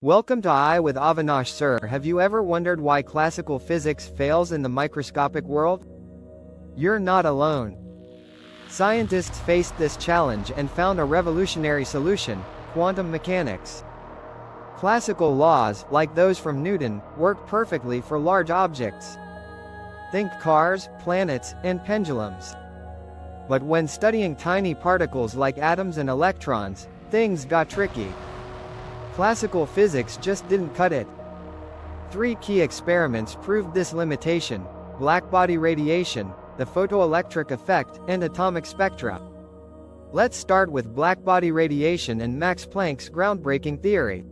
Welcome to AI with Avinash Sir. Have you ever wondered why classical physics fails in the microscopic world? You're not alone. Scientists faced this challenge and found a revolutionary solution: quantum mechanics. Classical laws, like those from Newton, work perfectly for large objects. Think cars, planets, and pendulums. But when studying tiny particles like atoms and electrons, things got tricky. Classical physics just didn't cut it. Three key experiments proved this limitation: blackbody radiation, the photoelectric effect, and atomic spectra. Let's start with blackbody radiation and Max Planck's groundbreaking theory.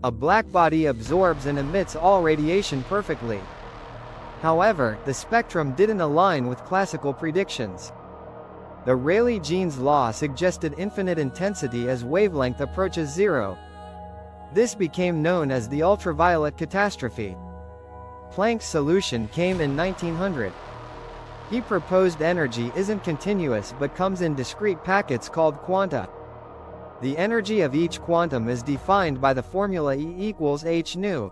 A blackbody absorbs and emits all radiation perfectly. However, the spectrum didn't align with classical predictions. The Rayleigh-Jeans law suggested infinite intensity as wavelength approaches zero. This became known as the ultraviolet catastrophe. Planck's solution came in 1900. He proposed energy isn't continuous but comes in discrete packets called quanta. The energy of each quantum is defined by the formula E equals h nu.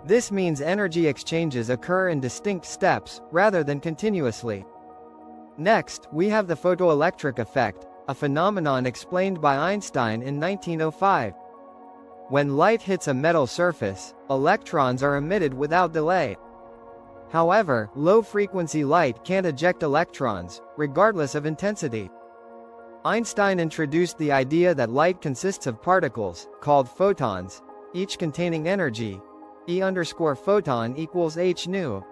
This means energy exchanges occur in distinct steps, rather than continuously. Next, we have the photoelectric effect, a phenomenon explained by Einstein in 1905. When light hits a metal surface, electrons are emitted without delay. However, low-frequency light can't eject electrons, regardless of intensity. Einstein introduced the idea that light consists of particles, called photons, each containing energy, E_photon equals h nu.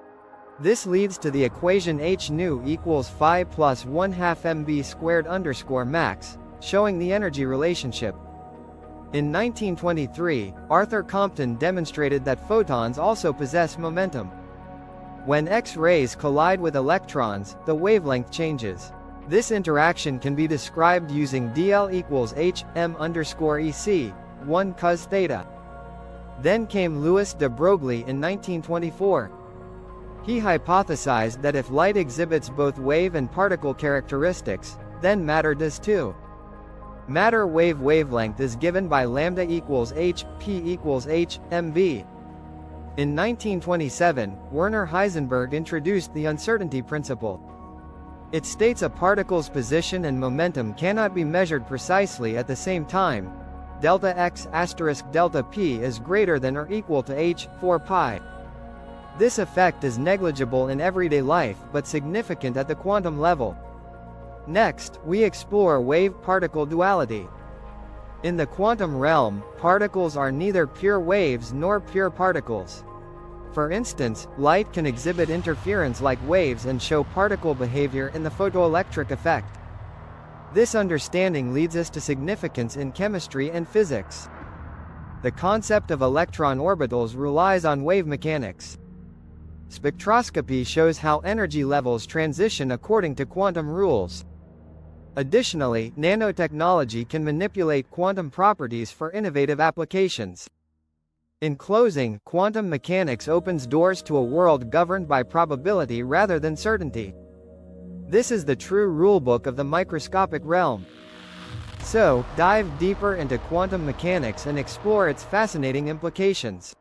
This leads to the equation h nu equals phi plus 1/2 mv squared underscore max, showing the energy relationship. In 1923, Arthur Compton demonstrated that photons also possess momentum. When X-rays collide with electrons, the wavelength changes. This interaction can be described using dl equals h m_ec, 1 cos theta. Then came Louis de Broglie in 1924. He hypothesized that if light exhibits both wave and particle characteristics, then matter does too. Matter wave wavelength is given by lambda equals h, p equals h, mv. In 1927, Werner Heisenberg introduced the uncertainty principle. It states a particle's position and momentum cannot be measured precisely at the same time. Delta x asterisk delta p is greater than or equal to h, 4 pi. This effect is negligible in everyday life but significant at the quantum level. Next, we explore wave-particle duality. In the quantum realm, particles are neither pure waves nor pure particles. For instance, light can exhibit interference like waves and show particle behavior in the photoelectric effect. This understanding leads us to significance in chemistry and physics. The concept of electron orbitals relies on wave mechanics. Spectroscopy shows how energy levels transition according to quantum rules. Additionally, nanotechnology can manipulate quantum properties for innovative applications. In closing, quantum mechanics opens doors to a world governed by probability rather than certainty. This is the true rulebook of the microscopic realm. So, dive deeper into quantum mechanics and explore its fascinating implications.